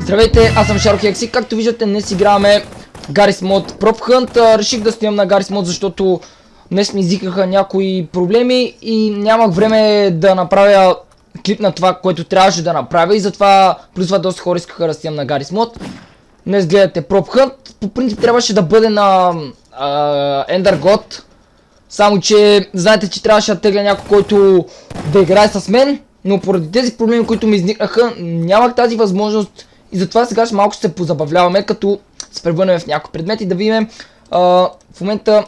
Здравейте, аз съм Шаро Хекси. Както виждате, днес играваме Garry's Mod Prop Hunt. Реших да снимам на Garry's Mod, защото днес ми изикаха някои проблеми и нямах време да направя клип на това, което трябваше да направя, и затова плюс това доста хора искаха да снимам на Garry's Mod. Днес гледате Prop Hunt. По принцип трябваше да бъде на Ender God, само че знаете, че трябваше да тегля някой, който да играе с мен, но поради тези проблеми, които ми изникнаха, нямах тази възможност. И затова сега малко ще се позабавляваме, като се превърнем в някои предмети, да видим в момента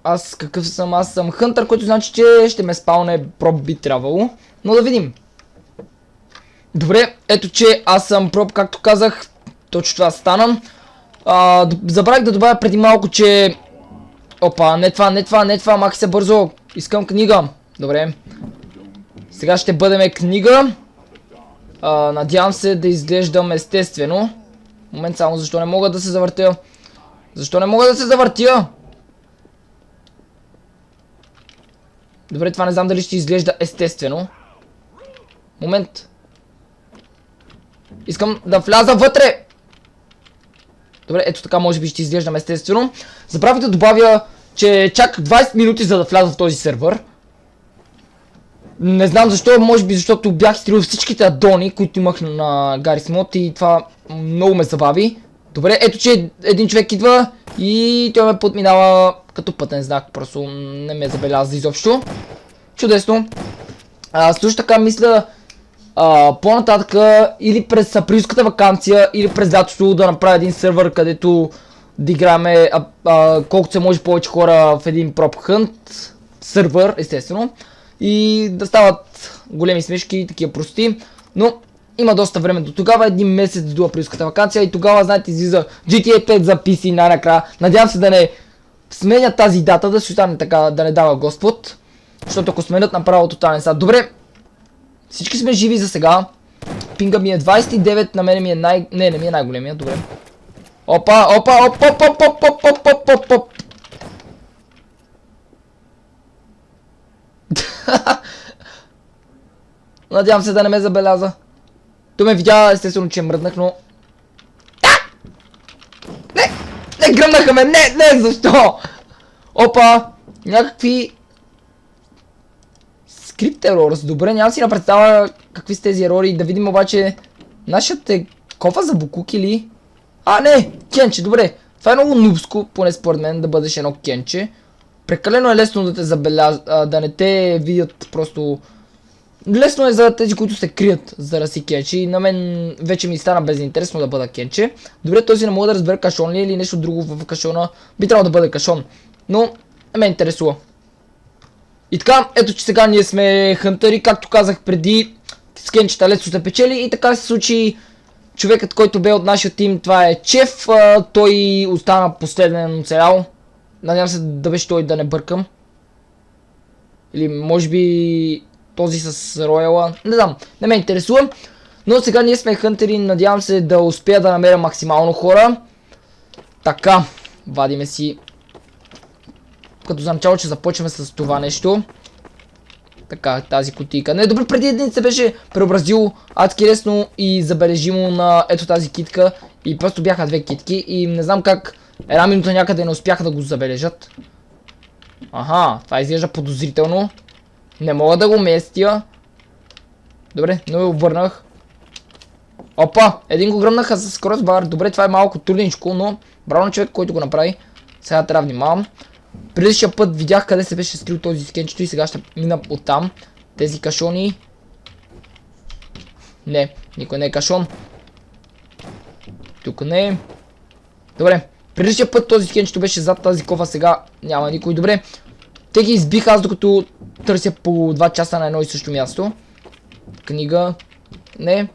аз какъв съм. Аз съм Хънтър, който значи, че ще ме спауне проб, би трябвало, но да видим. Добре, ето че аз съм проб, както казах, точно това стана. Забравих да добавя преди малко, че... Опа, не това, махи се бързо, искам книга. Добре, сега ще бъдем книга. Надявам се да изглеждам естествено. Момент само, защо не мога да се завъртя? Защо не мога да се завъртя? Добре, това не знам дали ще изглежда естествено. Момент. Искам да вляза вътре. Добре, ето така може би ще изглеждам естествено. Забравих да добавя, че чак 20 минути за да вляза в този сервер. Не знам защо, може би защото бях изтрил всичките адони, които имах на Garry's Mod, и това много ме забави. Добре, ето че един човек идва и той ме подминава като пътен знак, просто не ме забеляза изобщо. Чудесно. Също така мисля по-нататък или през априлската ваканция, или през лятото да направя един сервер, където да играме колкото се може повече хора в един Prop Hunt сервер, естествено. И да стават големи смешки и такива прости. Но има доста време до тогава, един месец до априлската ваканция, и тогава, знаете, излиза GTA 5 за PC най-накрая. Надявам се да не сменят тази дата, да се остане така, да не дава Господ. Защото ако сменят, направо тотален сад. Добре, всички сме живи за сега. Пинга ми е 29, на мен ми е не ми е най-големия, добре. Опа. Надявам се да не ме забеляза. Той ме видя, естествено, че мръднах, но... Не гръмнаха ме, не, защо? Опа, някакви... Скрипт ерорс, добре, нямам си на представа какви са тези ерори. Да видим обаче... Нашият е кофа за букуки ли? Не, кенче, добре. Това е много нубско, поне според мен, да бъдеш едно кенче. Прекалено е лесно да те забелязат, да не те видят просто... Лесно е за тези, които се крият, за да си кенче, и на мен вече ми стана безинтересно да бъда кенче. Добре, този не мога да разбера кашон ли е или нещо друго в кашона. Би трябвало да бъде кашон, но не ме интересува. И така, ето че сега ние сме хънтъри, както казах преди, с кенчета лесно се печели, и така се случи. Човекът, който бе от нашия тим, това е Чеф, той остана последен оцелял. Надявам се да беше той, да не бъркам. Или може би този с Рояла. Не знам, не ме интересува. Но сега ние сме хънтери, надявам се да успея да намеря максимално хора. Така, вадиме си. Като за начало, че започваме с това нещо. Така, тази кутийка. Не, добре, преди един се беше преобразил адски лесно и забележимо на ето тази китка. И просто бяха две китки и не знам как една минута някъде не успяха да го забележат. Това изглежда подозрително. Не мога да го местя. Добре, но го обърнах. Опа, един го гръмнаха с кросбар. Добре, това е малко трудничко, но браво на човек, който го направи. Сега трябва да внимавам. Предишния път видях къде се беше скрил този скенчето и сега ще мина оттам. Тези кашони. Не, никой не е кашон. Тук не е. Добре, предишния път този скенчето беше зад тази кофа, сега няма никой. Добре, те ги избих аз, докато търся по 2 часа на едно и също място. Книга. Не.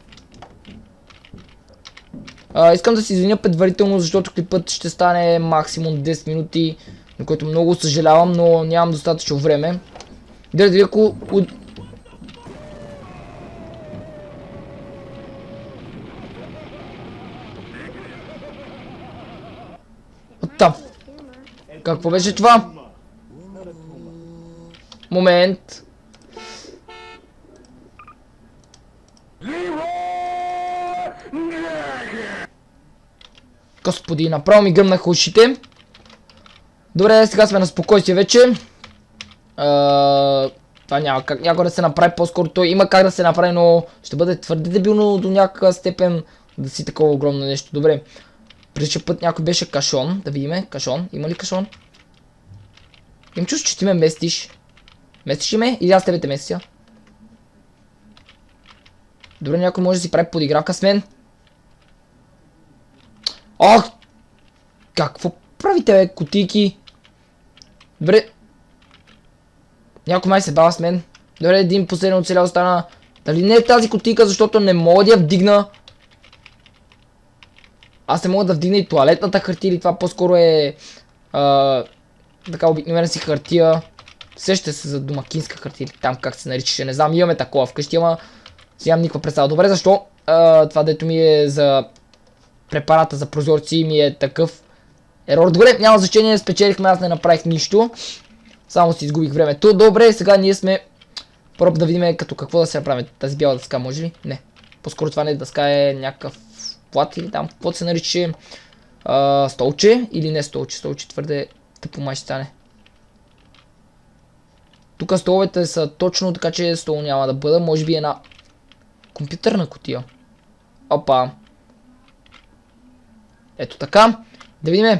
Искам да се извиня предварително, защото клипът ще стане максимум 10 минути, на което много съжалявам, но нямам достатъчно време. Дали ако... Оттам. Какво беше това? Момент. Господи, направо ми гръмнаха ушите. Добре, сега сме на спокойствие вече. Това няма как някой да се направи, по-скоро той има как да се направи, но ще бъде твърде дебилно до някаква степен да си такова огромно нещо. Добре, предишния път някой беше кашон, да видиме, кашон, има ли кашон? Им чувство, че ти ме местиш. Местиш ли ме или аз тебе те местя? Добре, някой може да си прави подигравка с мен. Ох! Какво правите, бе, кутийки? Добре. Някой май се бава с мен. Добре, един последен оцелял остана. Дали не е тази кутийка, защото не мога да я вдигна? Аз не мога да вдигна и тоалетната хартия, или това по-скоро е... така обикновена си хартия. Сещате се за домакинска хартия, или там как се наричаше, не знам, имаме такова вкъщи, ама... Си нямам никаква представа. Добре, защо? Това дето ми е за... препарата за прозорци ми е такъв... ерор. Добре, няма значение, спечелихме, аз не направих нищо. Само си изгубих времето. Добре, сега ние сме... Пробва да видим като какво да се направим. Тази бяла дъска може ли? Не. По-скоро това не е дъска, е някакъв плат или там, какво се нарича столче или не столче. Столче твърде тъпо май ще стане. Тук столовете са точно така, че стол няма да бъда. Може би една компютърна кутия. Опа. Ето така. Да видим.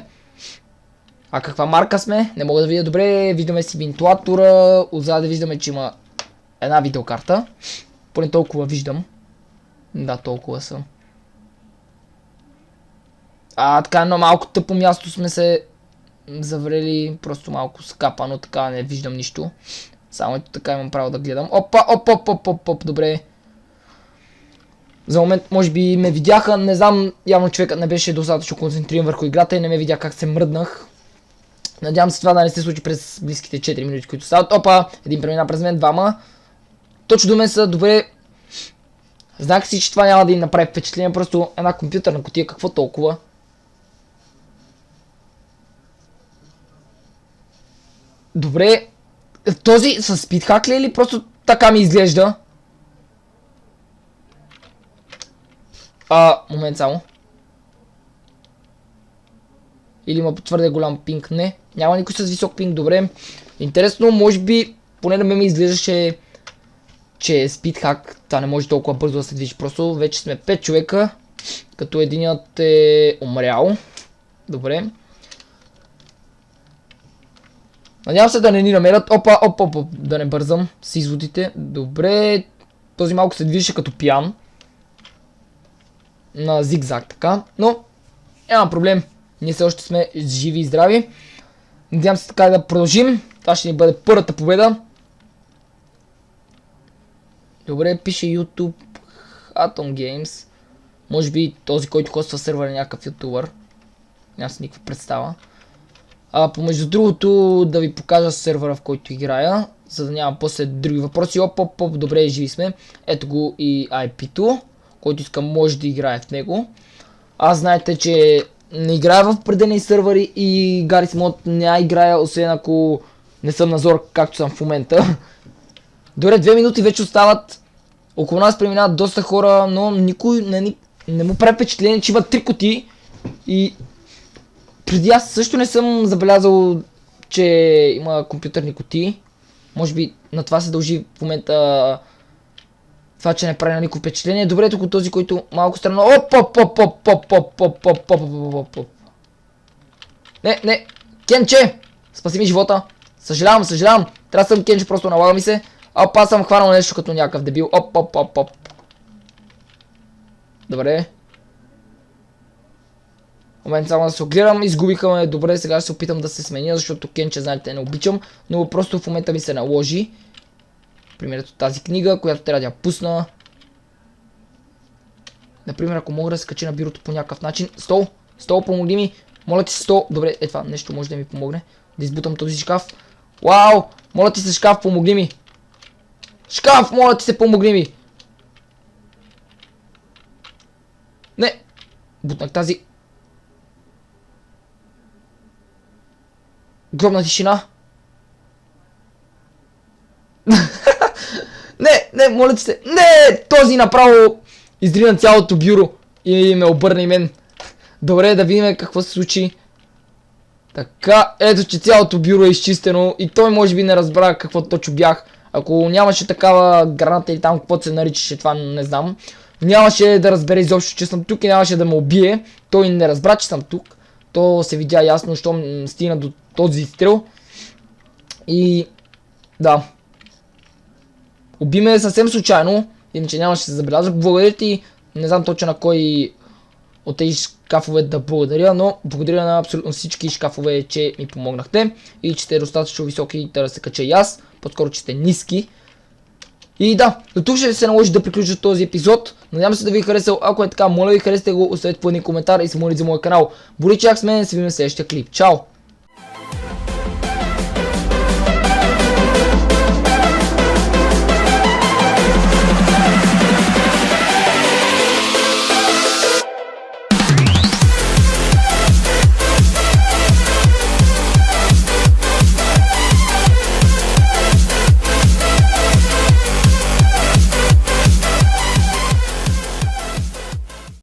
А каква марка сме? Не мога да видя добре. Виждаме си вентилатора. Отзад виждаме, че има една видеокарта. Поне толкова виждам. Да, толкова съм. Така едно малко тъпо място сме се заврели. Просто малко скапано, така не виждам нищо. Само ето така имам право да гледам. Опа, оп, добре. За момент може би ме видяха, не знам, явно човекът не беше достатъчно концентриран върху играта и не ме видя как се мръднах. Надявам се това да не се случи през близките 4 минути, които стават. Опа, един премина през мен, двама. Точно до мен са, добре. Знах си, че това няма да им направи впечатление, просто една компютърна кутия, какво толкова? Добре, този с спидхак ли или просто така ми изглежда? Момент само. Или има твърде голям пинг? Не. Няма никой с висок пинг. Добре. Интересно, може би, поне на мен ми изглеждаше, че е спидхак. Това не може толкова бързо да се движи. Просто вече сме 5 човека. Като единият е умрял. Добре. Надявам се да не ни намерят. Опа, да не бързам с изводите. Добре. Този малко се движеше като пиян. На зигзаг така, но няма проблем. Ние все още сме живи и здрави. Надявам се така да продължим. Това ще ни бъде първата победа. Добре, пише YouTube Atom Games. Може би този, който хоства сервер е някакъв ютубър. Нямам си никаква представа. Помежду другото да ви покажа сервера, в който играя, за да няма после други въпроси. Оп, добре, живи сме. Ето го и IP-то. Който иска може да играе в него. Аз знаете, че не играя в определени сървъри и Garry's Mod не играя, освен ако не съм на зор, както съм в момента. Добре, 2 минути вече остават. Около нас преминават доста хора, но никой не му прави впечатление, че има 3 кутии. И преди аз също не съм забелязал, че има компютърни кутии. Може би на това се дължи в момента това, че не прави на никой впечатление. Добре, тук този, който малко странно. Не. Кенче! Спаси ми живота. Съжалявам. Трябва да съм Кенче, просто налага ми се. Аз съм хванал нещо като някакъв дебил. Добре. Момент само да се огледам. Изгубиха ме. Добре, сега ще се опитам да се сменя, защото Кенче, знаете, не обичам. Но просто в момента ми се наложи. Например, тази книга, която трябва да я пусна. Например, ако мога да се кача на бюрото по някакъв начин. Стол, помогни ми. Моля ти се, стол. Добре, това нещо може да ми помогне. Да избутам този шкаф. Вау! Моля ти се, шкаф, помогни ми. Шкаф, моля ти се, помогни ми. Не. Бутнах тази. Гробна тишина. Не, моля ти се. Не, този направо издрина цялото бюро и ме обърна и мен. Добре, да видим какво се случи. Така, ето че цялото бюро е изчистено и той може би не разбра какво точно бях. Ако нямаше такава граната или там каквото се наричаше, това не знам. Нямаше да разбере изобщо, че съм тук и нямаше да ме убие. Той не разбра, че съм тук. То се видя ясно, щом стигна до този изстрел. И да. Уби ме съвсем случайно, иначе нямаше да се забелязах. Благодаря ти, не знам точно на кой от тези шкафове да благодаря, но благодаря на абсолютно всички шкафове, че ми помогнахте и че сте достатъчно високи да се кача и аз, по-скоро че сте ниски. И да, до тук ще се наложи да приключа този епизод. Надявам се да ви е харесал. Ако е така, моля ви харесайте го, оставете по един коментар и се молите за моя канал. Боли чак с мен, се видим в следващия клип. Чао!